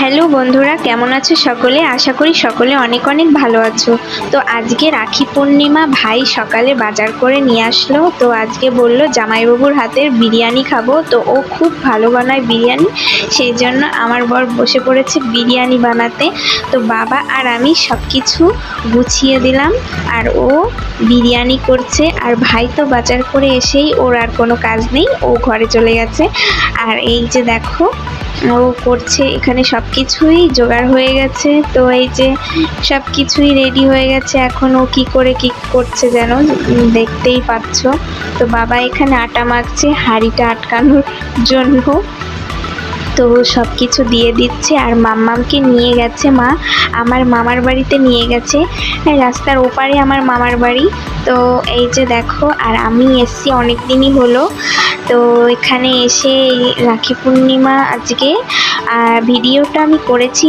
Hello বন্ধুরা, কেমন আছো সকলে? আশা করি সকলে অনেক অনেক ভালো আছো। তো আজকে রাখি পূর্ণিমা, ভাই সকালে বাজার করে নিয়ে আসলো। তো আজকে বলল জামাইবাবুর হাতের বিরিয়ানি খাবো। তো ও খুব ভালো বানায় বিরিয়ানি, সেই জন্য আমার বর বসে পড়েছে বিরিয়ানি বানাতে। তো বাবা আর আমি সব কিছু গুছিয়ে দিলাম, আর ও বিরিয়ানি করছে। আর ভাই তো বাজার করে এসেই ওর আর কোনো কাজ নেই, ও ঘরে চলে গেছে। আর এই যে দেখো ও করছে, এখানে সব কিছুই জোগাড় হয়ে গেছে। তো এই যে সব কিছুই রেডি হয়ে গেছে, এখন ও কি করে কি করছে যেন দেখতেই পাচ্ছ। তো বাবা এখানে আটা মাখছে হাঁড়িটা আটকানোর জন্য। তো সব কিছু দিয়ে দিচ্ছে, আর মাম্মামকে নিয়ে গেছে মা আমার মামার বাড়িতে নিয়ে গেছে। রাস্তার ওপারে আমার মামার বাড়ি। তো এই যে দেখো, আর আমি এসছি অনেক দিনই হলো। তো এখানে এসে রাখি পূর্ণিমা আজকে ভিডিওটা আমি করেছি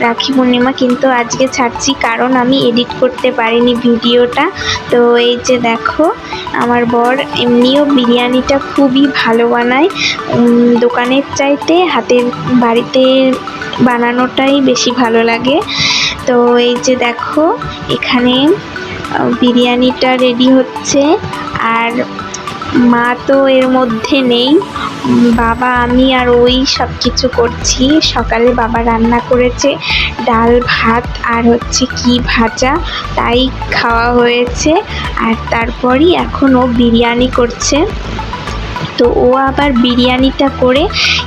রাখি পূর্ণিমা, কিন্তু আজকে ছাড়ছি কারণ আমি এডিট করতে পারিনি ভিডিওটা। তো এই যে দেখো, আমার বর এমনিও বিরিয়ানিটা খুবই ভালো বানায়, দোকানের চাইতে হাতের বাড়িতে বানানোটাই বেশি ভালো লাগে। তো এই যে দেখো, এখানে বিরিয়ানিটা রেডি হচ্ছে, আর মা তো এর মধ্যে নেই, বাবা আমি আর ওই সব কিছু করছি। সকালে বাবা রান্না করেছে ডাল ভাত আর হচ্ছে কি ভাজা, তাই খাওয়া হয়েছে। আর তারপরই এখন ও বিরিয়ানি করছে। তো ও আবার বিরিয়ানিটা করে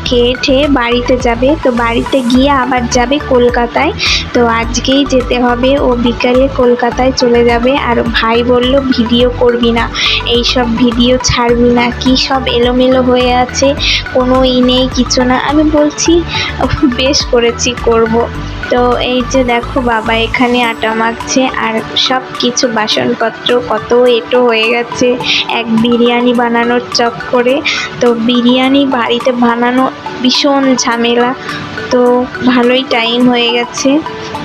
খেয়ে ঠেয়ে বাড়িতে যাবে। তো বাড়িতে গিয়ে আবার যাবে কলকাতায়। তো আজকেই যেতে হবে, ও বিকালে কলকাতায় চলে যাবে। আর ভাই বলল ভিডিও করবি না, এই সব ভিডিও ছাড়বি না, কি সব এলোমেলো হয়ে আছে, কোনো নেই কিছু না। আমি বলছি বেশ করেছি, করব। তো এই যে দেখো, বাবা এখানে আটা মাখছে, আর সব কিছু বাসনপত্র কত এঁটো হয়ে গেছে এক বিরিয়ানি বানানোর চক্করে। তো বিরিয়ানি বাড়িতে বানানো ভীষণ ঝামেলা, তো ভালোই টাইম হয়ে গেছে।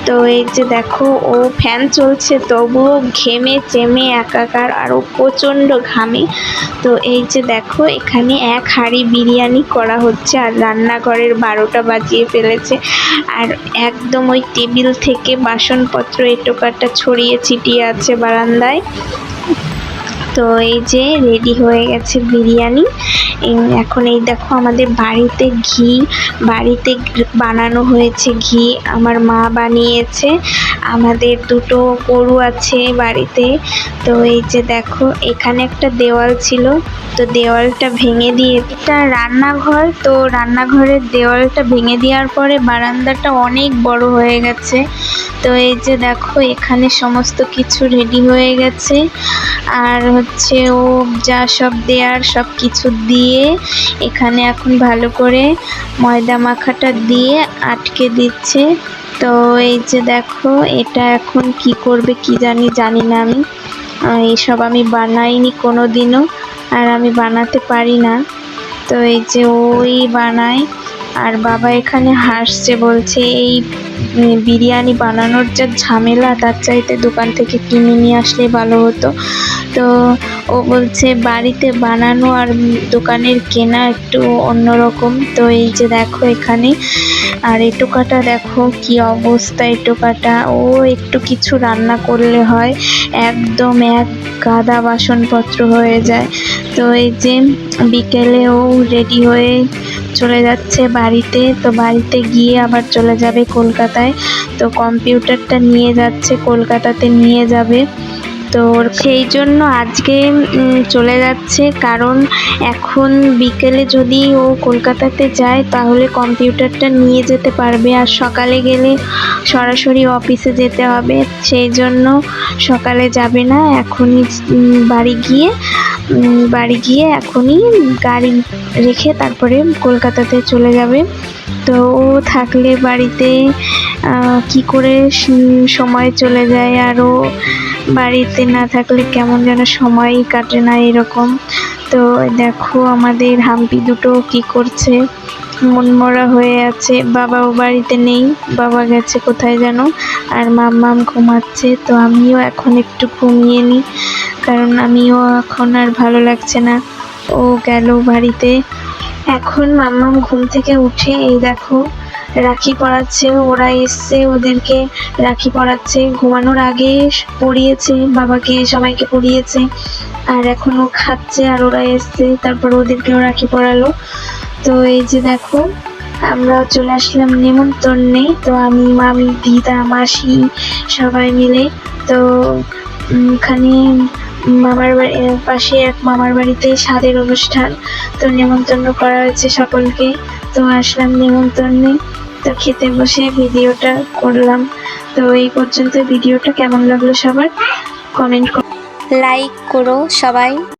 তো এই যে দেখো, ও ফ্যান চলছে তবুও ঘেমে চেমে একাকার, আর ও প্রচণ্ড ঘামে। তো এই যে দেখো, এখানে এক হাঁড়ি বিরিয়ানি করা হচ্ছে, আর রান্নাঘরের 12টা বাজিয়ে ফেলেছে। আর একদম ওই টেবিল থেকে বাসনপত্র এঁটোকাটা ছড়িয়ে ছিটিয়ে আছে বারান্দায়। তো এই যে রেডি হয়ে গেছে বিরিয়ানি। এখন এই দেখো, আমাদের বাড়িতে বাড়িতে বানানো হয়েছে ঘি, আমার মা বানিয়েছে। আমাদের দুটো গরু আছে বাড়িতে। তো এই যে দেখো, এখানে একটা দেওয়াল ছিল, তো দেওয়ালটা ভেঙে দিয়ে, এটা রান্নাঘর, তো রান্নাঘরের দেওয়ালটা ভেঙে দেওয়ার পরে বারান্দাটা অনেক বড় হয়ে গেছে। তো এই যে দেখো, এখানে সমস্ত কিছু রেডি হয়ে গেছে। আর হচ্ছে ও যা সব দেয়ার সব কিছু দিয়ে এখানে এখন ভালো করে ময়দা মাখাটা দিয়ে আটকে দিচ্ছে। তো এই যে দেখো, এটা এখন কি করবে কি জানি না। আমি এইসব আমি বানাইনি কোনো দিনও, আর আমি বানাতে পারি না। তো এই যে ওই বানায়, আর বাবা এখানে হাসছে, বলছে এই বিরিয়ানি বানানোর যা ঝামেলা, তার চাইতে দোকান থেকে কিনে নিয়ে আসলে ভালো হতো। তো ও বলছে বাড়িতে বানানো আর দোকানের কেনা একটু অন্যরকম। তো এই যে দেখো এখানে, আর এঁটোকাটা দেখো কি অবস্থা, এঁটোকাটা ও একটু কিছু রান্না করলে হয় একদম এক গাদা বাসনপত্র হয়ে যায়। তো এই যে বিকেলে ও রেডি হয়ে চলে যাচ্ছে বাড়িতে। তো বাড়িতে গিয়ে আবার চলে যাবে কলকাতায়। তো কম্পিউটারটা নিয়ে যাচ্ছে, কলকাতাতে নিয়ে যাবে। তো সেই জন্য আজকে চলে যাচ্ছে, কারণ এখন বিকেলে যদি ও কলকাতাতে যায় তাহলে কম্পিউটারটা নিয়ে যেতে পারবে, আর সকালে গেলে সরাসরি অফিসে যেতে হবে। সেই জন্য সকালে যাবে না, এখনই বাড়ি গিয়ে এখনই গাড়ি রেখে তারপরে কলকাতাতে চলে যাবে। তো ও থাকলে বাড়িতে কি করে সময় চলে যায়, আর ও বাড়িতে না থাকলে কেমন যেন সময়ই কাটে না এরকম। তো দেখো, আমাদের হাম্পি দুটো কি করছে, মনমরা হয়ে আছে। বাবাও বাড়িতে নেই, বাবা গেছে কোথায় যেন, আর মাম্মাম ঘুমাচ্ছে। তো আমিও এখন একটু ঘুমিয়ে নিই, কারণ আমিও এখন আর ভালো লাগছে না, ও গেল বাড়িতে। এখন মাম্মাম ঘুম থেকে উঠে এই দেখো রাখি পরাচ্ছে, ওরা এসছে, ওদেরকে রাখি পরাচ্ছে, ঘুমানোর আগে পরিয়েছে, বাবাকে সবাইকে পরিয়েছে, আর এখনো খাচ্ছে, আর ওরা এসছে, তারপর ওদেরকেও রাখি পরালো। তো এই যে দেখো আমরা চলে আসলাম নেমন্তন্নে। তো আমি, মামি, দিদা, মাসি সবাই মিলে। তো ওখানে মামার বাড়ি পাশে এক মামার বাড়িতে স্বাদের অনুষ্ঠান, তো নেমন্তন্ন করা হয়েছে সকলকে। তো আসলাম নেমন্তন্নে, তো খেতে বসে ভিডিওটা করলাম। তো এই পর্যন্ত ভিডিওটা কেমন লাগলো সবার কমেন্ট লাইক করো সবাই।